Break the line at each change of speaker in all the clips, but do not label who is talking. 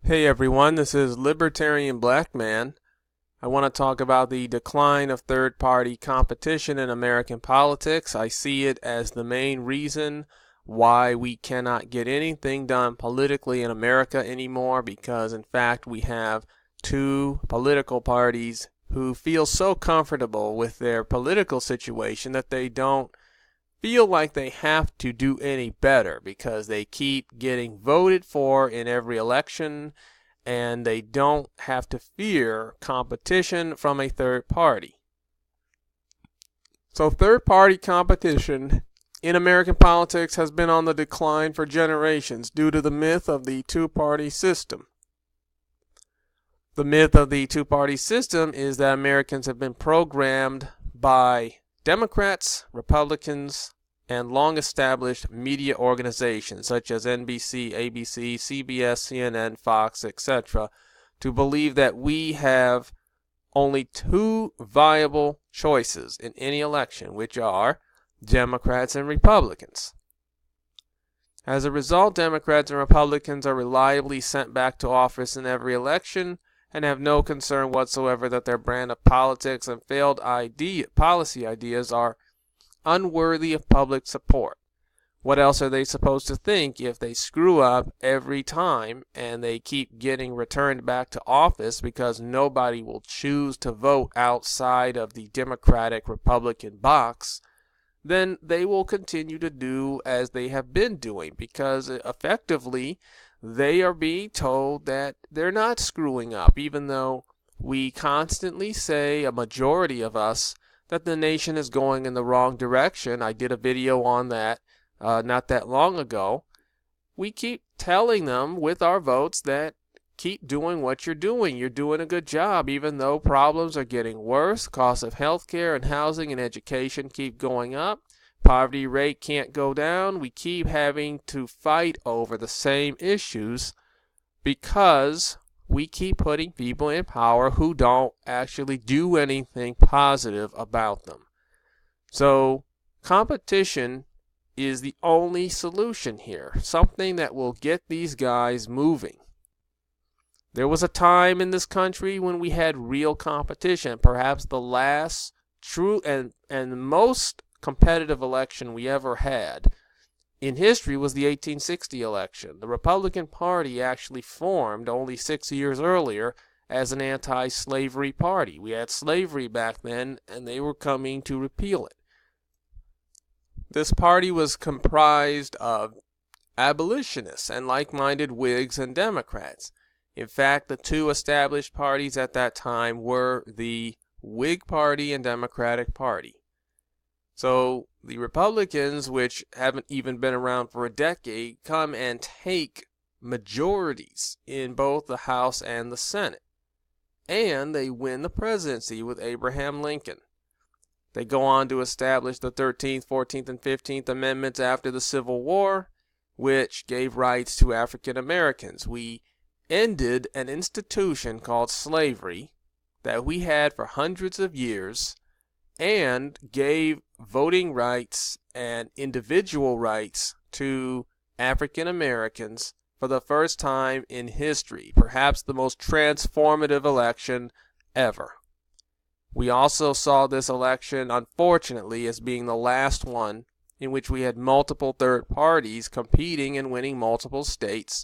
Hey everyone, this is Libertarian Black Man. I want to talk about the decline of third-party competition in American politics. I see it as the main reason why we cannot get anything done politically in America anymore, because in fact we have two political parties who feel so comfortable with their political situation that they don't feel like they have to do any better because they keep getting voted for in every election and they don't have to fear competition from a third party. So third party competition in American politics has been on the decline for generations due to the myth of the two-party system. The myth of the two-party system is that Americans have been programmed by Democrats, Republicans, and long-established media organizations such as NBC, ABC, CBS, CNN, Fox, etc., to believe that we have only two viable choices in any election, which are Democrats and Republicans. As a result, Democrats and Republicans are reliably sent back to office in every election and have no concern whatsoever that their brand of politics and failed policy ideas are unworthy of public support. What else are they supposed to think if they screw up every time and they keep getting returned back to office because nobody will choose to vote outside of the Democratic Republican box? Then they will continue to do as they have been doing, because effectively they are being told that they're not screwing up, even though we constantly say, a majority of us, that the nation is going in the wrong direction. I did a video on that not that long ago. We keep telling them with our votes that keep doing what you're doing. You're doing a good job, even though problems are getting worse. Costs of health care and housing and education keep going up. Poverty rate can't go down. We keep having to fight over the same issues because we keep putting people in power who don't actually do anything positive about them. So competition is the only solution here, something that will get these guys moving. There was a time in this country when we had real competition. Perhaps the last true and most competitive election we ever had in history was the 1860 election. The Republican Party actually formed only 6 years earlier as an anti-slavery party. We had slavery back then, and they were coming to repeal it. This party was comprised of abolitionists and like-minded Whigs and Democrats. In fact, the two established parties at that time were the Whig Party and Democratic Party. So the Republicans, which haven't even been around for a decade, come and take majorities in both the House and the Senate. And they win the presidency with Abraham Lincoln. They go on to establish the 13th, 14th, and 15th Amendments after the Civil War, which gave rights to African Americans. We ended an institution called slavery that we had for hundreds of years, and gave voting rights and individual rights to African Americans for the first time in history, perhaps the most transformative election ever. We also saw this election, unfortunately, as being the last one in which we had multiple third parties competing and winning multiple states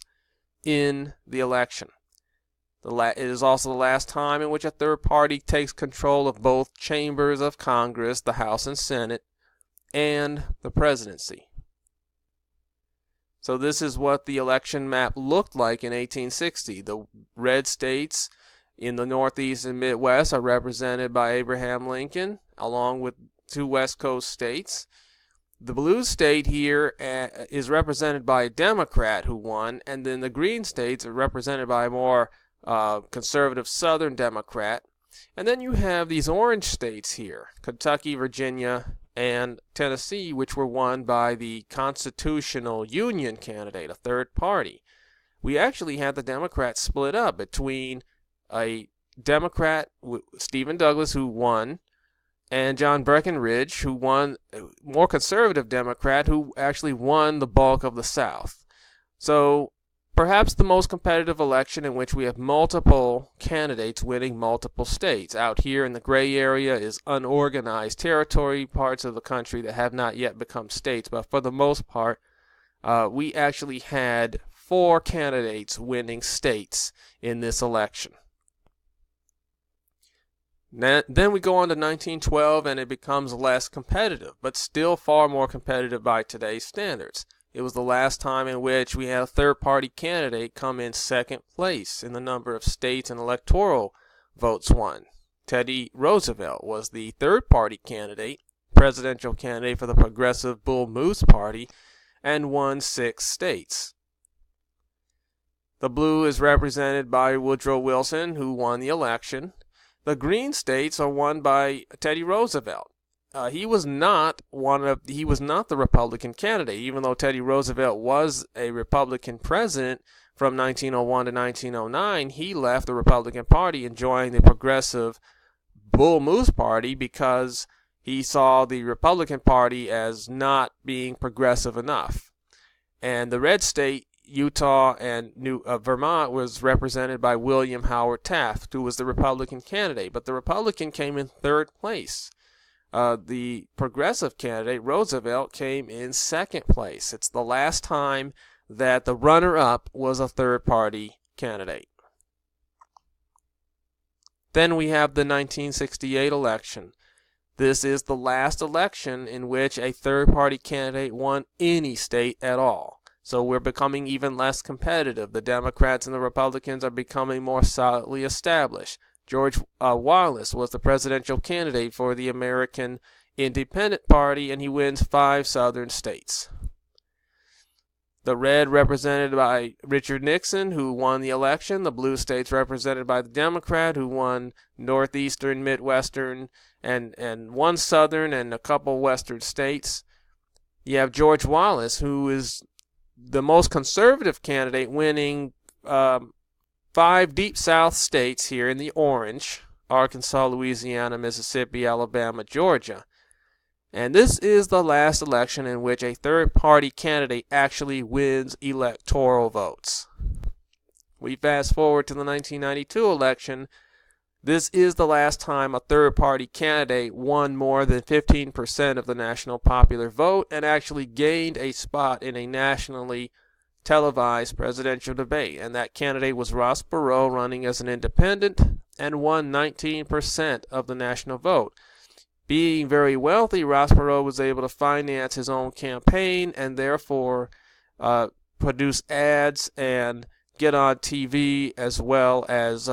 in the election. It is also the last time in which a third party takes control of both chambers of Congress, the House and Senate, and the presidency. So this is what the election map looked like in 1860. The red states in the Northeast and Midwest are represented by Abraham Lincoln, along with two West Coast states. The blue state here is represented by a Democrat who won, and then the green states are represented by a more conservative Southern Democrat. And then you have these orange states here, Kentucky, Virginia, and Tennessee, which were won by the Constitutional Union candidate, a third party. We actually had the Democrats split up between a Democrat, Stephen Douglas, who won, and John Breckinridge, who won, a more conservative Democrat, who actually won the bulk of the South. So perhaps the most competitive election in which we have multiple candidates winning multiple states. Out here in the gray area is unorganized territory, parts of the country that have not yet become states, but for the most part, we actually had 4 candidates winning states in this election. Then we go on to 1912 and it becomes less competitive, but still far more competitive by today's standards. It was the last time in which we had a third-party candidate come in second place in the number of states and electoral votes won. Teddy Roosevelt was the third-party candidate, presidential candidate for the Progressive Bull Moose Party, and won 6 states. The blue is represented by Woodrow Wilson, who won the election. The green states are won by Teddy Roosevelt. He was not the Republican candidate, even though Teddy Roosevelt was a Republican president from 1901 to 1909. He left the Republican Party and joined the Progressive Bull Moose Party because he saw the Republican Party as not being progressive enough. And the red state, Utah and Vermont, was represented by William Howard Taft, who was the Republican candidate, but the Republican came in third place. The progressive candidate, Roosevelt, came in second place. It's the last time that the runner-up was a third-party candidate. Then we have the 1968 election. This is the last election in which a third-party candidate won any state at all. So we're becoming even less competitive. The Democrats and the Republicans are becoming more solidly established. George Wallace was the presidential candidate for the American Independent Party, and he wins 5 southern states. The red represented by Richard Nixon, who won the election. The blue states represented by the Democrat, who won northeastern, midwestern, and 1 southern and a couple western states. You have George Wallace, who is the most conservative candidate, winning 5 deep south states here in the orange: Arkansas, Louisiana, Mississippi, Alabama, Georgia. And this is the last election in which a third-party candidate actually wins electoral votes. We fast forward to the 1992 election. This is the last time a third-party candidate won more than 15% of the national popular vote and actually gained a spot in a nationally televised presidential debate. And that candidate was Ross Perot, running as an independent, and won 19% of the national vote. Being very wealthy, Ross Perot was able to finance his own campaign and therefore produce ads and get on TV, as well as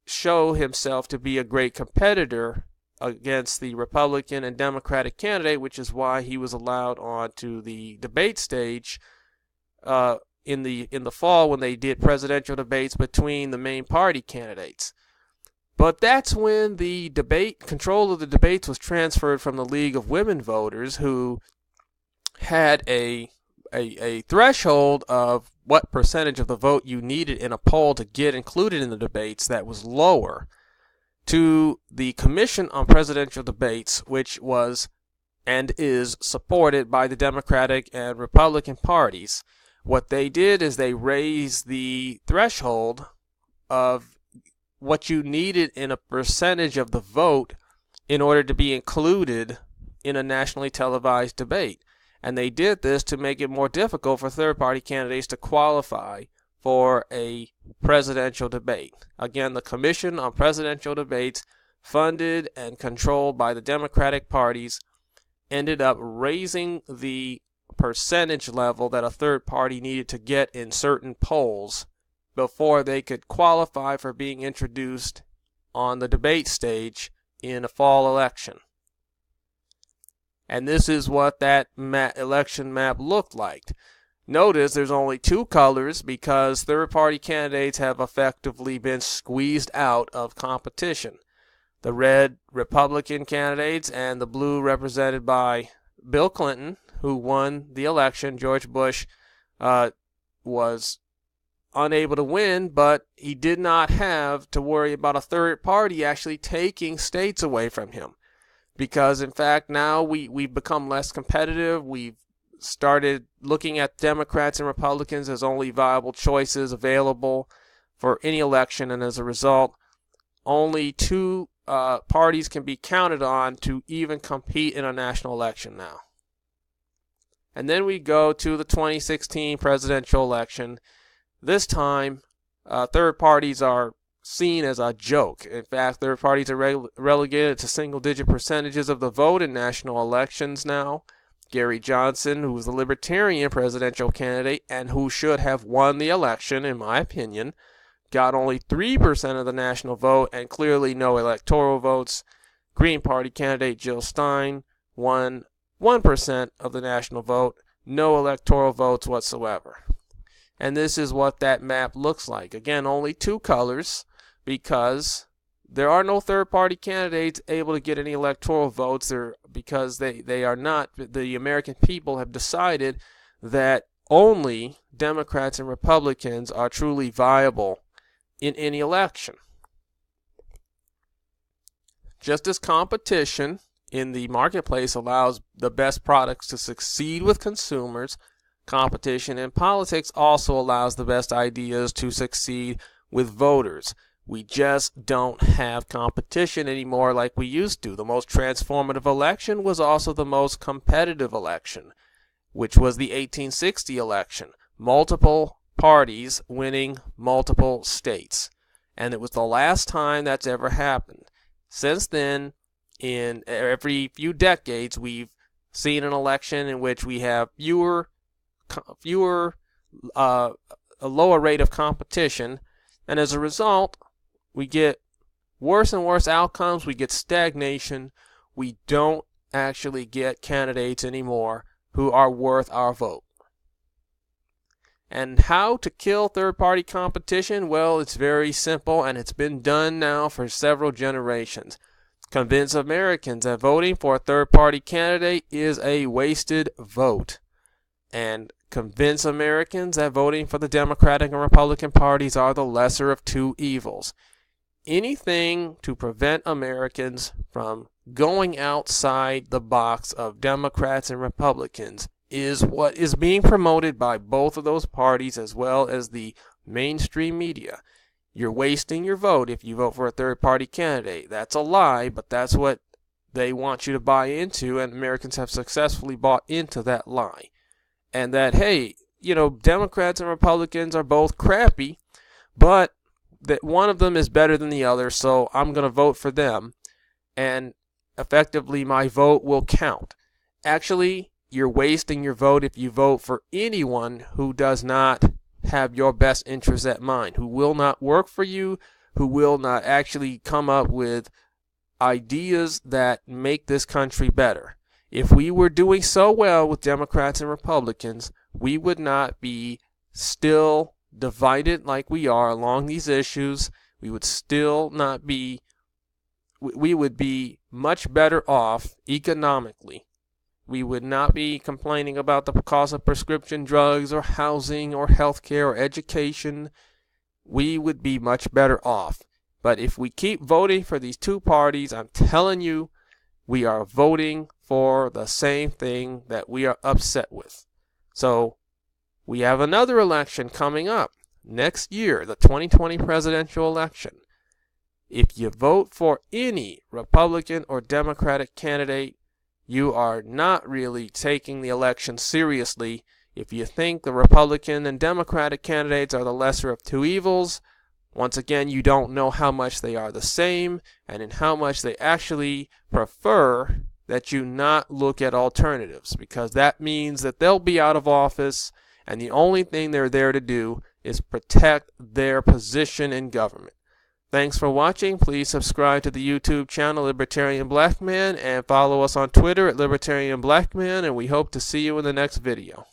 show himself to be a great competitor against the Republican and Democratic candidate, which is why he was allowed onto the debate stage in the fall when they did presidential debates between the main party candidates. But that's when the control of the debates was transferred from the League of Women Voters, who had a threshold of what percentage of the vote you needed in a poll to get included in the debates that was lower, to the Commission on Presidential Debates, which was and is supported by the Democratic and Republican parties. What they did is they raised the threshold of what you needed in a percentage of the vote in order to be included in a nationally televised debate. And they did this to make it more difficult for third-party candidates to qualify for a presidential debate. Again, the Commission on Presidential Debates, funded and controlled by the Democratic parties, ended up raising the percentage level that a third party needed to get in certain polls before they could qualify for being introduced on the debate stage in a fall election. And this is what that election map looked like. Notice there's only 2 colors because third-party candidates have effectively been squeezed out of competition. The red Republican candidates and the blue represented by Bill Clinton, who won the election. George Bush was unable to win, but he did not have to worry about a third party actually taking states away from him, because in fact now we've become less competitive. We've started looking at Democrats and Republicans as only viable choices available for any election, and as a result, only two parties can be counted on to even compete in a national election now. And then we go to the 2016 presidential election. This time, third parties are seen as a joke. In fact, third parties are relegated to single-digit percentages of the vote in national elections now. Gary Johnson, who was the Libertarian presidential candidate and who should have won the election, in my opinion, got only 3% of the national vote and clearly no electoral votes. Green Party candidate Jill Stein won 1% of the national vote, no electoral votes whatsoever. And this is what that map looks like. Again, only two colors, because there are no third-party candidates able to get any electoral votes, because they are not. The American people have decided that only Democrats and Republicans are truly viable in any election. Just as competition in the marketplace allows the best products to succeed with consumers, competition in politics also allows the best ideas to succeed with voters. We just don't have competition anymore like we used to. The most transformative election was also the most competitive election, which was the 1860 election. Multiple parties winning multiple states. And it was the last time that's ever happened. Since then, in every few decades, we've seen an election in which we have a lower rate of competition, and as a result, we get worse and worse outcomes. We get stagnation. We don't actually get candidates anymore who are worth our vote. And how to kill third-party competition? Well, it's very simple, and it's been done now for several generations. Convince Americans that voting for a third-party candidate is a wasted vote. And convince Americans that voting for the Democratic and Republican parties are the lesser of two evils. Anything to prevent Americans from going outside the box of Democrats and Republicans is what is being promoted by both of those parties as well as the mainstream media. You're wasting your vote if you vote for a third-party candidate. That's a lie, but that's what they want you to buy into, and Americans have successfully bought into that lie. And that, hey, Democrats and Republicans are both crappy, but that one of them is better than the other, so I'm going to vote for them, and effectively my vote will count. Actually, you're wasting your vote if you vote for anyone who does not have your best interests at mind, who will not work for you, who will not actually come up with ideas that make this country better. If we were doing so well with Democrats and Republicans, we would not be still divided like we are along these issues. We would still not be, we would be much better off economically. We would not be complaining about the cost of prescription drugs or housing or healthcare or education. We would be much better off. But if we keep voting for these two parties, I'm telling you, we are voting for the same thing that we are upset with. So we have another election coming up next year, the 2020 presidential election. If you vote for any Republican or Democratic candidate, you are not really taking the election seriously. If you think the Republican and Democratic candidates are the lesser of two evils, once again, you don't know how much they are the same and in how much they actually prefer that you not look at alternatives, because that means that they'll be out of office and the only thing they're there to do is protect their position in government. Thanks for watching. Please subscribe to the YouTube channel Libertarian Black Man and follow us on Twitter at Libertarian Black Man, and we hope to see you in the next video.